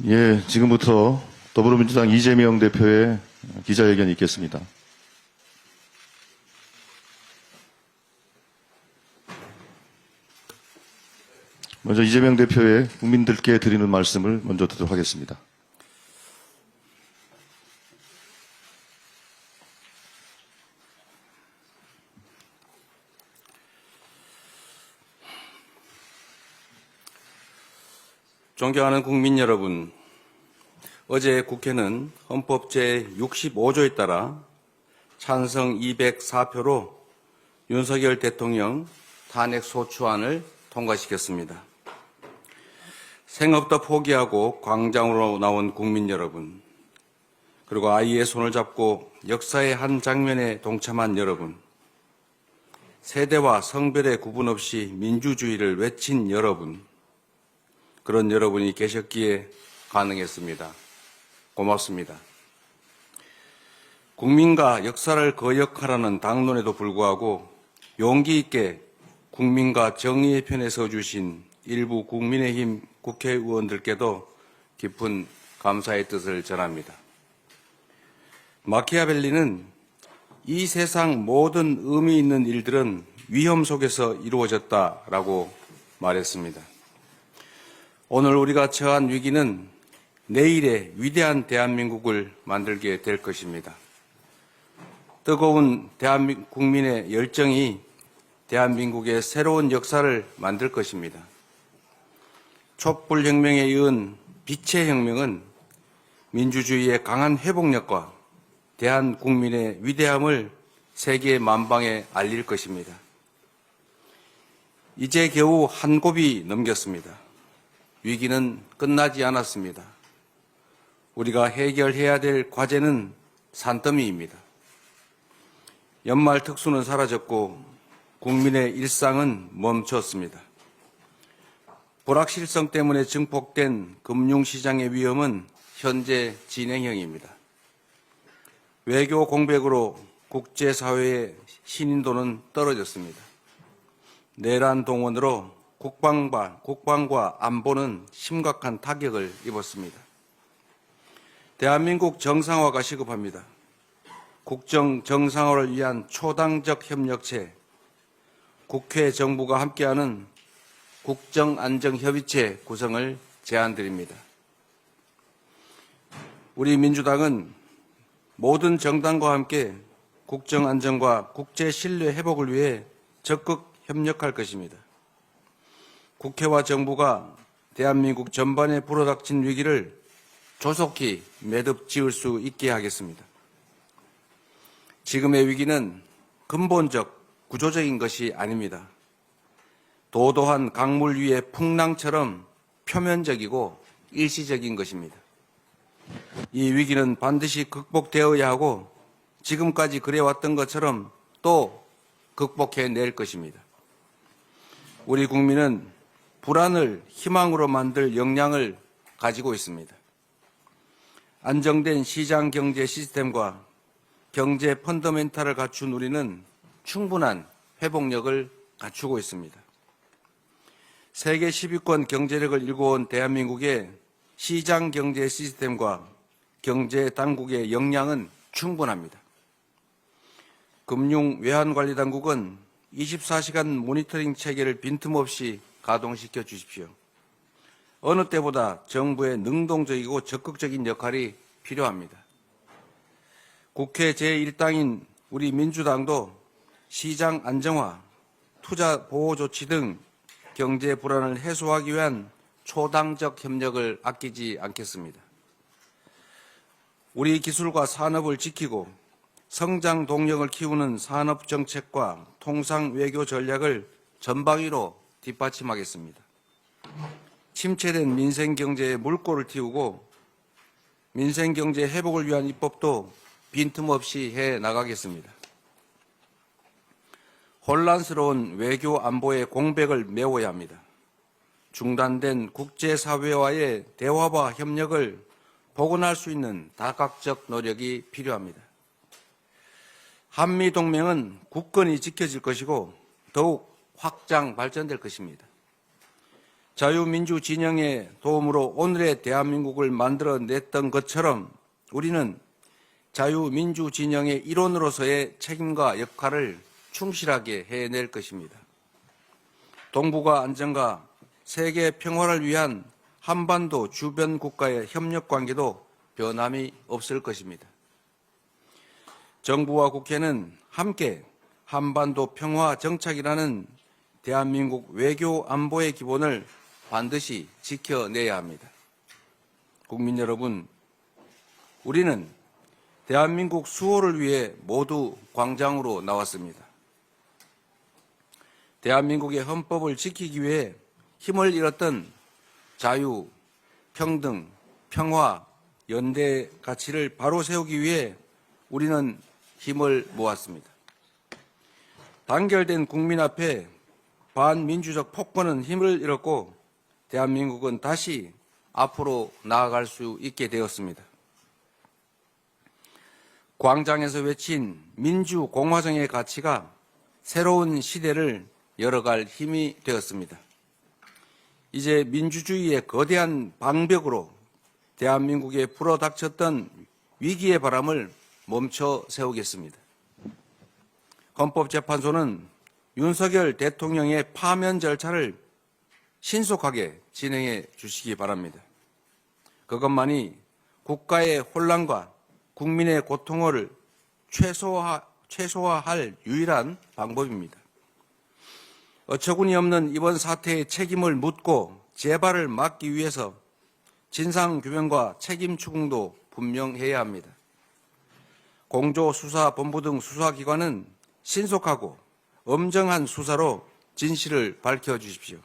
예, 지금부터 더불어민주당 이재명 대표의 기자회견이 있겠습니다. 먼저 이재명 대표의 국민들께 드리는 말씀을 먼저 듣도록 하겠습니다. 존경하는 국민 여러분, 어제 국회는 헌법 제65조에 따라 찬성 204표로 윤석열 대통령 탄핵 소추안을 통과시켰습니다. 생업도 포기하고 광장으로 나온 국민 여러분, 그리고 아이의 손을 잡고 역사의 한 장면에 동참한 여러분, 세대와 성별의 구분 없이 민주주의를 외친 여러분, 그런 여러분이 계셨기에 가능했습니다. 고맙습니다. 국민과 역사를 거역하라는 당론에도 불구하고 용기 있게 국민과 정의의 편에 서주신 일부 국민의힘 국회의원들께도 깊은 감사의 뜻을 전합니다. 마키아벨리는 이 세상 모든 의미 있는 일들은 위험 속에서 이루어졌다라고 말했습니다. 오늘 우리가 처한 위기는 내일의 위대한 대한민국을 만들게 될 것입니다. 뜨거운 국민의 열정이 대한민국의 새로운 역사를 만들 것입니다. 촛불혁명에 이은 빛의 혁명은 민주주의의 강한 회복력과 대한국민의 위대함을 세계 만방에 알릴 것입니다. 이제 겨우 한 곱이 넘겼습니다. 위기는 끝나지 않았습니다. 우리가 해결해야 될 과제는 산더미입니다. 연말 특수는 사라졌고 국민의 일상은 멈췄습니다. 불확실성 때문에 증폭된 금융시장의 위험은 현재 진행형입니다. 외교 공백으로 국제사회의 신인도는 떨어졌습니다. 내란 동원으로 국방과 안보는 심각한 타격을 입었습니다. 대한민국 정상화가 시급합니다. 국정 정상화를 위한 초당적 협력체, 국회 정부가 함께하는 국정안정협의체 구성을 제안드립니다. 우리 민주당은 모든 정당과 함께 국정안정과 국제신뢰 회복을 위해 적극 협력할 것입니다. 국회와 정부가 대한민국 전반에 불어닥친 위기를 조속히 매듭 지을 수 있게 하겠습니다. 지금의 위기는 근본적, 구조적인 것이 아닙니다. 도도한 강물 위의 풍랑처럼 표면적이고 일시적인 것입니다. 이 위기는 반드시 극복되어야 하고 지금까지 그래왔던 것처럼 또 극복해낼 것입니다. 우리 국민은 불안을 희망으로 만들 역량을 가지고 있습니다. 안정된 시장 경제 시스템과 경제 펀더멘탈을 갖춘 우리는 충분한 회복력을 갖추고 있습니다. 세계 10위권 경제력을 일궈온 대한민국의 시장 경제 시스템과 경제 당국의 역량은 충분합니다. 금융 외환관리 당국은 24시간 모니터링 체계를 빈틈없이 가동시켜 주십시오. 어느 때보다 정부의 능동적이고 적극적인 역할이 필요합니다. 국회 제1당인 우리 민주당도 시장 안정화, 투자 보호 조치 등 경제 불안을 해소하기 위한 초당적 협력을 아끼지 않겠습니다. 우리 기술과 산업을 지키고 성장 동력을 키우는 산업 정책과 통상 외교 전략을 전방위로 뒷받침하겠습니다. 침체된 민생경제에 물꼬를 틔우고 민생경제 회복을 위한 입법도 빈틈없이 해나가겠습니다. 혼란스러운 외교 안보의 공백을 메워야 합니다. 중단된 국제사회와의 대화와 협력을 복원할 수 있는 다각적 노력이 필요합니다. 한미동맹은 굳건히 지켜질 것이고 더욱 확장 발전될 것입니다. 자유민주 진영의 도움으로 오늘의 대한민국을 만들어냈던 것처럼 우리는 자유민주 진영의 일원으로서의 책임과 역할을 충실하게 해낼 것입니다. 동북아 안정과 세계 평화를 위한 한반도 주변 국가의 협력 관계도 변함이 없을 것입니다. 정부와 국회는 함께 한반도 평화 정착이라는 대한민국 외교 안보의 기본을 반드시 지켜내야 합니다. 국민 여러분, 우리는 대한민국 수호를 위해 모두 광장으로 나왔습니다. 대한민국의 헌법을 지키기 위해 힘을 잃었던 자유, 평등, 평화, 연대 가치를 바로 세우기 위해 우리는 힘을 모았습니다. 단결된 국민 앞에 반민주적 폭거는 힘을 잃었고 대한민국은 다시 앞으로 나아갈 수 있게 되었습니다. 광장에서 외친 민주공화정의 가치가 새로운 시대를 열어갈 힘이 되었습니다. 이제 민주주의의 거대한 방벽으로 대한민국에 불어닥쳤던 위기의 바람을 멈춰 세우겠습니다. 헌법재판소는 윤석열 대통령의 파면 절차를 신속하게 진행해 주시기 바랍니다. 그것만이 국가의 혼란과 국민의 고통을 최소화할 유일한 방법입니다. 어처구니 없는 이번 사태의 책임을 묻고 재발을 막기 위해서 진상규명과 책임 추궁도 분명해야 합니다. 공조수사본부 등 수사기관은 신속하고 엄정한 수사로 진실을 밝혀주십시오.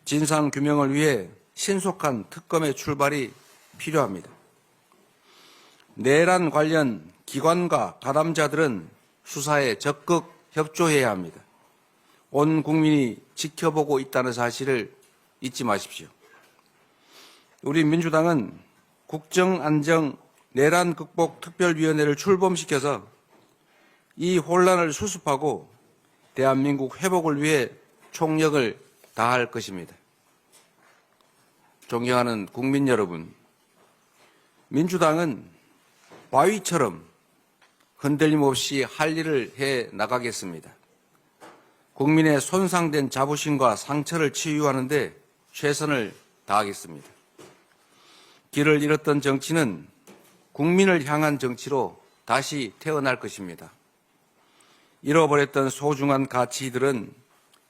진상규명을 위해 신속한 특검의 출발이 필요합니다. 내란 관련 기관과 가담자들은 수사에 적극 협조해야 합니다. 온 국민이 지켜보고 있다는 사실을 잊지 마십시오. 우리 민주당은 국정안정 내란 극복 특별위원회를 출범시켜서 이 혼란을 수습하고 대한민국 회복을 위해 총력을 다할 것입니다. 존경하는 국민 여러분, 민주당은 바위처럼 흔들림 없이 할 일을 해 나가겠습니다. 국민의 손상된 자부심과 상처를 치유하는 데 최선을 다하겠습니다. 길을 잃었던 정치는 국민을 향한 정치로 다시 태어날 것입니다. 잃어버렸던 소중한 가치들은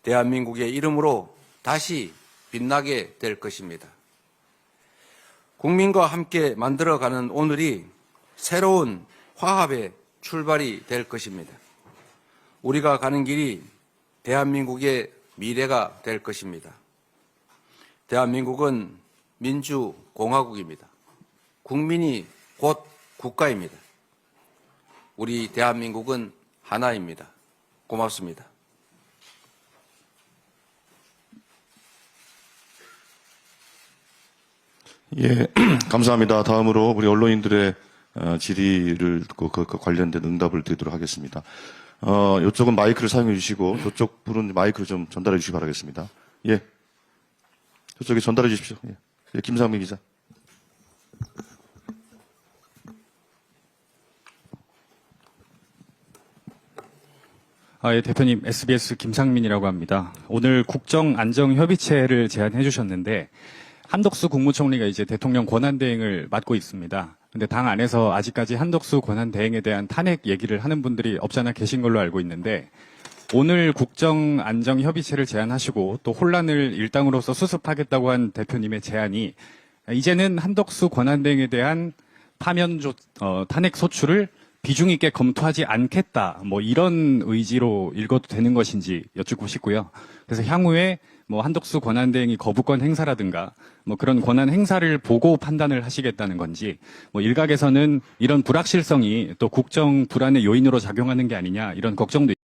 대한민국의 이름으로 다시 빛나게 될 것입니다. 국민과 함께 만들어가는 오늘이 새로운 화합의 출발이 될 것입니다. 우리가 가는 길이 대한민국의 미래가 될 것입니다. 대한민국은 민주공화국입니다. 국민이 곧 국가입니다. 우리 대한민국은 하나입니다. 고맙습니다. 예, 감사합니다. 다음으로 우리 언론인들의 질의를 듣고 그 관련된 응답을 드리도록 하겠습니다. 이쪽은 마이크를 사용해 주시고 저쪽 분은 마이크를 좀 전달해 주시기 바라겠습니다. 예, 저쪽에 전달해 주십시오. 예, 김상민 기자. 예, 대표님, SBS 김상민이라고 합니다. 오늘 국정안정협의체를 제안해 주셨는데 한덕수 국무총리가 이제 대통령 권한대행을 맡고 있습니다. 근데 당 안에서 아직까지 한덕수 권한대행에 대한 탄핵 얘기를 하는 분들이 없잖아 계신 걸로 알고 있는데 오늘 국정안정협의체를 제안하시고 또 혼란을 일당으로서 수습하겠다고 한 대표님의 제안이 이제는 한덕수 권한대행에 대한 탄핵 소추를 비중 있게 검토하지 않겠다, 이런 의지로 읽어도 되는 것인지 여쭙고 싶고요. 그래서 향후에 한덕수 권한대행이 거부권 행사라든가 그런 권한 행사를 보고 판단을 하시겠다는 건지, 일각에서는 이런 불확실성이 또 국정 불안의 요인으로 작용하는 게 아니냐 이런 걱정도